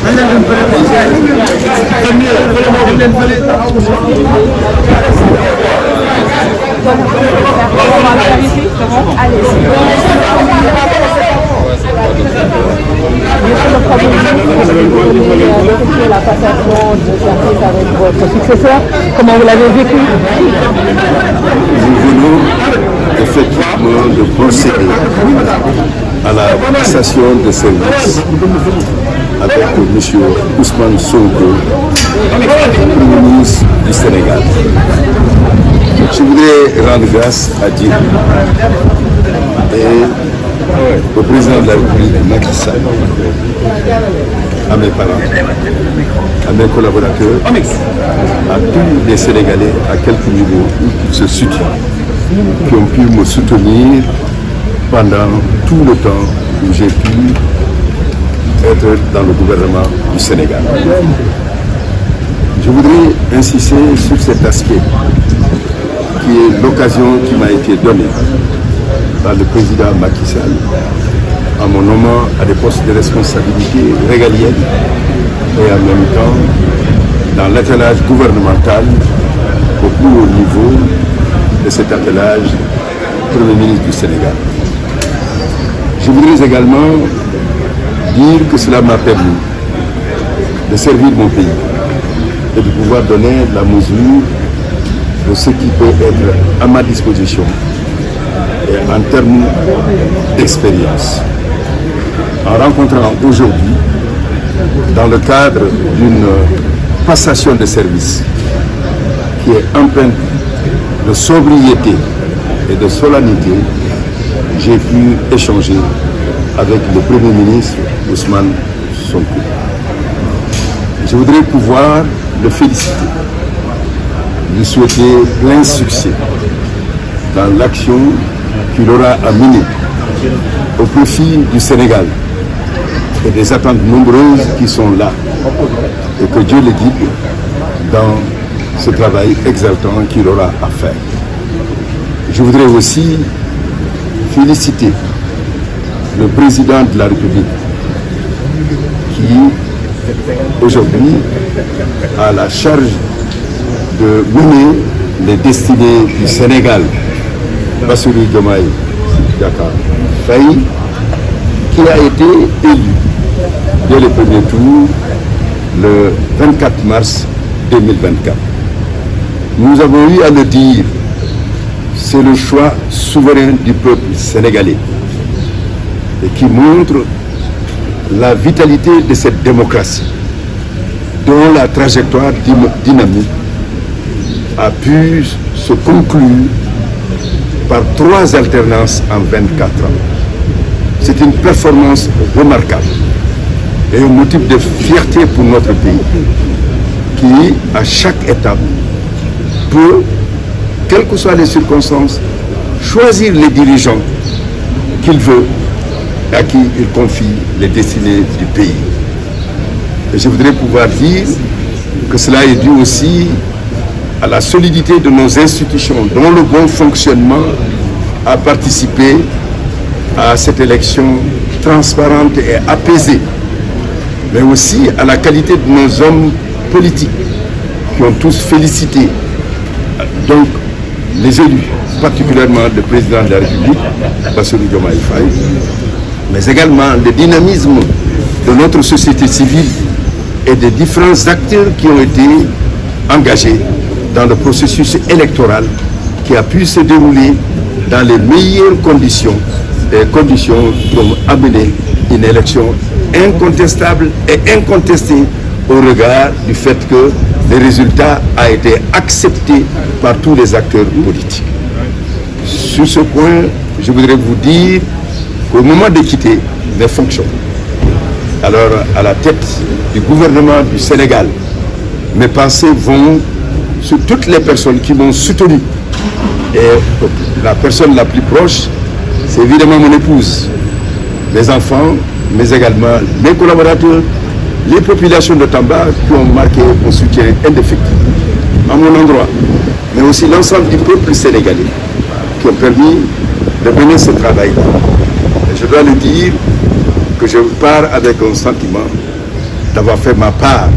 La passation de service avec votre successeur, comment vous l'avez vécu? Nous venons effectivement de procéder à la passation de service avec M. Ousmane Sonko, Premier ministre du Sénégal. Je voudrais rendre grâce à Dieu et au président de la République, Macky Sall, à mes parents, à mes collaborateurs, à tous les Sénégalais, à quelque niveau ils se situent, qui ont pu me soutenir pendant tout le temps où j'ai pu être dans le gouvernement du Sénégal. Je voudrais insister sur cet aspect qui est l'occasion qui m'a été donnée par le président Macky Sall en mon nommant à des postes de responsabilité régalienne et en même temps dans l'attelage gouvernemental au plus haut niveau de cet attelage Premier ministre du Sénégal. Je voudrais également dire que cela m'a permis de servir mon pays et de pouvoir donner la mesure de ce qui peut être à ma disposition et en termes d'expérience. En rencontrant aujourd'hui, dans le cadre d'une passation de service qui est empreinte de sobriété et de solennité, j'ai pu échanger avec le Premier ministre Ousmane Sonko. Je voudrais pouvoir le féliciter, lui souhaiter plein succès dans l'action qu'il aura à mener au profit du Sénégal et des attentes nombreuses qui sont là, et que Dieu le guide dans ce travail exaltant qu'il aura à faire. Je voudrais aussi féliciter le président de la République qui aujourd'hui a la charge de mener les destinées du Sénégal, Bassirou Diomaye Diakhar Faye, qui a été élu dès le premier tour le 24 mars 2024. Nous avons eu à le dire, c'est le choix souverain du peuple sénégalais et qui montre la vitalité de cette démocratie dont la trajectoire dynamique a pu se conclure par 3 alternances en 24 ans. C'est une performance remarquable et un motif de fierté pour notre pays qui, à chaque étape, peut, quelles que soient les circonstances, choisir les dirigeants qu'il veut et à qui il confie les destinées du pays. Et je voudrais pouvoir dire que cela est dû aussi à la solidité de nos institutions, dont le bon fonctionnement a participé à cette élection transparente et apaisée, mais aussi à la qualité de nos hommes politiques qui ont tous félicité donc les élus, particulièrement le président de la République, Bassirou Diomaye Faye, mais également le dynamisme de notre société civile et des différents acteurs qui ont été engagés dans le processus électoral qui a pu se dérouler dans les meilleures conditions, des conditions qui ont amené une élection incontestable et incontestée au regard du fait que le résultat a été accepté par tous les acteurs politiques. Sur ce point, je voudrais vous dire qu'au moment de quitter mes fonctions, alors à la tête du gouvernement du Sénégal, mes pensées vont sur toutes les personnes qui m'ont soutenu. Et la personne la plus proche, c'est évidemment mon épouse, mes enfants, mais également mes collaborateurs, les populations de Tamba qui ont marqué un soutien indéfectible à mon endroit, mais aussi l'ensemble du peuple sénégalais qui ont permis de mener ce travail-là. Et je dois le dire que je pars avec un sentiment d'avoir fait ma part.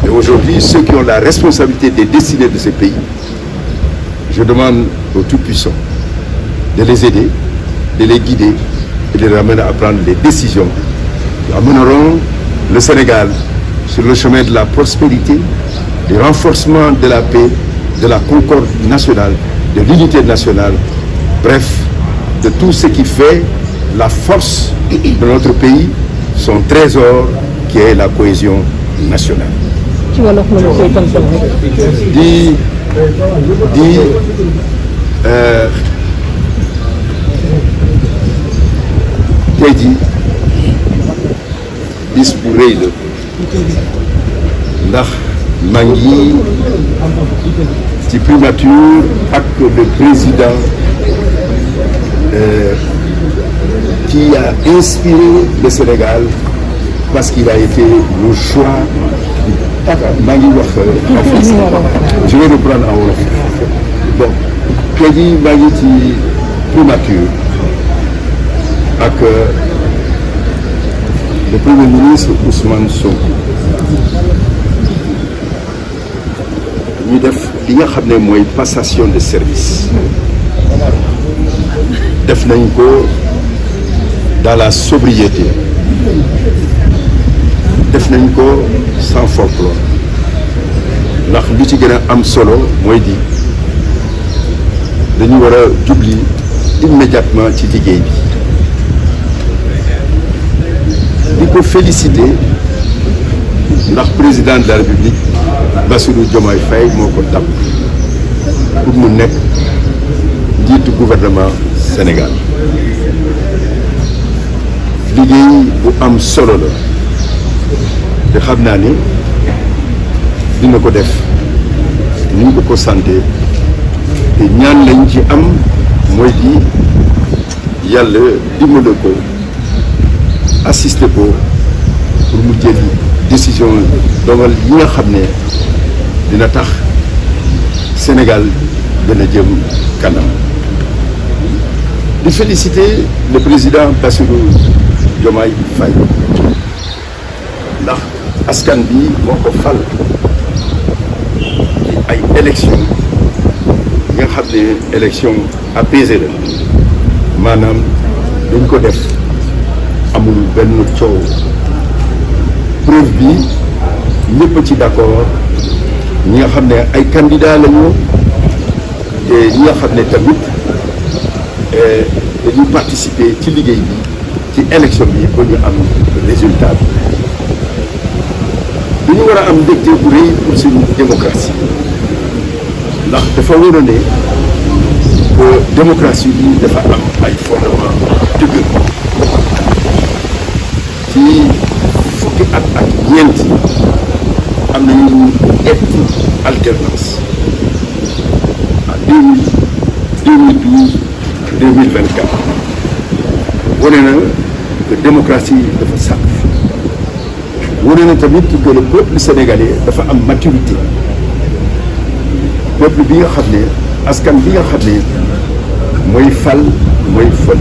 Et aujourd'hui, ceux qui ont la responsabilité des destinées de ce pays, je demande aux Tout-Puissants de les aider, de les guider et de les ramener à prendre les décisions qui amèneront le Sénégal sur le chemin de la prospérité, du renforcement de la paix, de la concorde nationale, de l'unité nationale, bref, de tout ce qui fait la force de notre pays, son trésor qui est la cohésion nationale. ci wolof la koy tënkal di tey jii bis bu rëy la ndax maa ngi ci primature ak le président qui a inspiré le Sénégal parce qu'il a été le choix maa ngi wax en français je vais reprendre en wolof bon tey jii maa ngi ci primature ak le premier ministre Ousmane Sonko ñu def li nga xam ne mooy passation de service def nañ ko dans la sobriété def nañ ko sans folklore ndax li ci gën a am solo mooy di dañu war a jubli immédiatement ci liggéey bi di ko féliciter ndax président de la République Bassirou Diomaye Faye moo ko tàbb pour mu nekk njiitu gouvernement Sénégal liggéey bu am solo la te xam naa ni dina ko def ni ñu ko santé te ñaan lañ ci am mooy di yàlla dimbale ko assister ko pour mu jël décision dogal yi nga xam ne dina tax Sénégal gën a jëm kanam di féliciter le président Bassirou Diomaye Faye ndax askan bi moo ko fal ci ay élection yi nga xam ne élection apaisée la maanaam dañ ko def amul benn coow preuve bi ñëpp ci d'accord ñi nga xam ne ay candidats lañu te ñi nga xam ne tamit dañuy participer ci liggéey bi ci élection bi ba ñu am résultat bi dañu war a am mbégte bu rëy pour suñu démocratie ndax dafa war a ne que démocratie bi dafa am ay fondement dëgg ci fukki at ak ñeent am nañu ñetti alternance en 2012 2024 wane na que démocratie dafa sàkk wane na tamit que le peuple sénégalais dafa am maturité peuple bi nga xam ne askan bi nga xam ne mooy fal mooy fol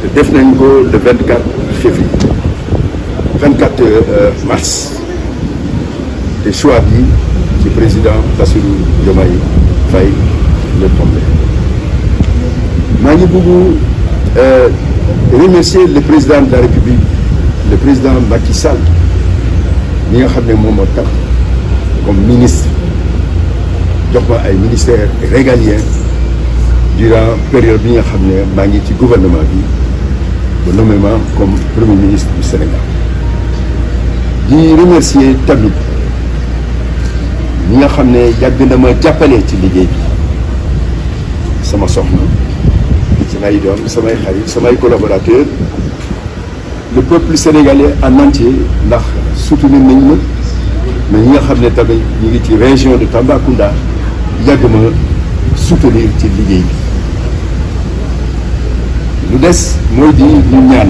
te def nañ ko le 24 février 24 mars te choix bi ci président Bassirou Diomaye Faye le tombé maa ngi bëgg remercier le président de la République le président Macky Sall mi nga xam ne moom moo tax comme ministre jox ma ay ministères régaliens durant période bi nga xam ne maa ngi ci gouvernement bi ba nommé ma comme premier ministre du Sénégal di remercier tamit ñi nga xam ne yàgg na ma jàppale ci liggéey bi sama soxna samay doom samay xarit samay collaborateurs le peuple sénégalais en entier ndax soutenir nañ ma mais ñi nga xam ne tamit ñu ngi ci région de Tambacounda yàgg ma soutenir ci liggéey bi lu des mooy di ñu ñaan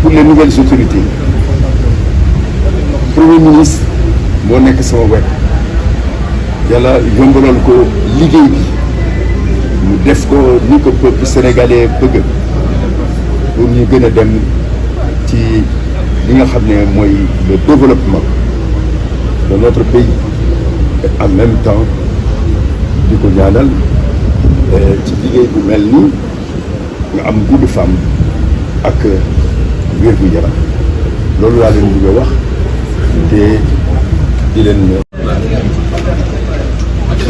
pour les nouvelles autorités premier ministre moo nekk sama wet yàlla yombalal ko liggéey bi mu def ko ni ko peuple sénégalais bëgg pour ñu gën a dem ci li nga xam ne mooy le développement de notre pays et en même temps di ko ñaanal ci liggéey bu mel nii nga am gudd femme ak wér-gu-yaram loolu laa leen bëgg a wax te di leen.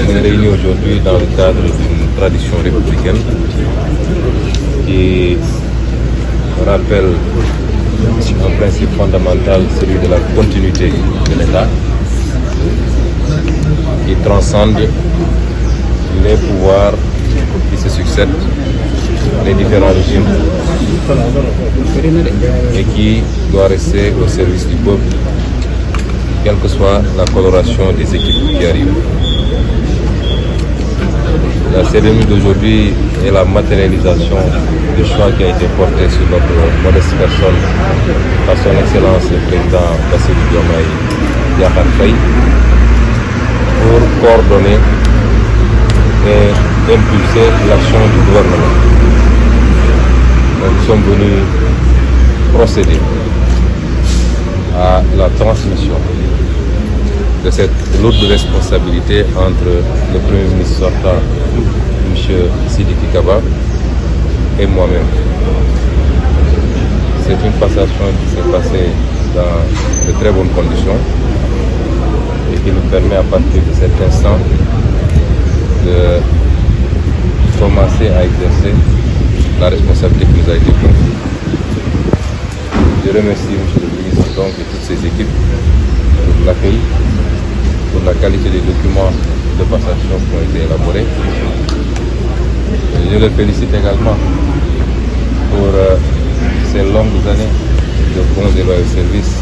On est réunis aujourd'hui dans le cadre d'une tradition républicaine qui rappelle un principe fondamental, celui de la continuité de l'État, qui transcende les pouvoirs qui se succèdent, les différents régimes, et qui doit rester au service du peuple, quelle que soit la coloration des équipes qui arrivent. La cérémonie d'aujourd'hui est la matérialisation du choix qui a été porté sur notre modeste personne par son Excellence le Président Bassirou Diomaye Diakhar Faye pour coordonner et impulser l'action du gouvernement. Donc, nous sommes venus procéder à la transmission de cette lourde responsabilité entre le Premier ministre sortant, M. Sidiki Kaba, et moi-même. C'est une passation qui s'est passée dans de très bonnes conditions et qui nous permet à partir de cet instant de commencer à exercer la responsabilité qui nous a été confiée. Je remercie M. le ministre donc et toutes ses équipes pour l'accueil, pour la qualité des documents de passation qui ont été élaborés. Je le félicite également pour ces longues années de bons et loyaux services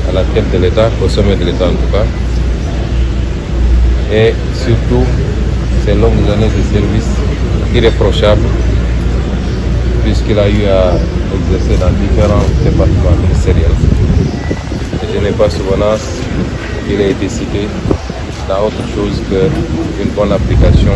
à la tête de l'État, au sommet de l'État en tout cas, et surtout ces longues années de services irréprochables puisqu'il a eu à exercer dans différents départements ministériels. Et je n'ai pas souvenance qu'il ait été cité dans autre chose qu'une bonne application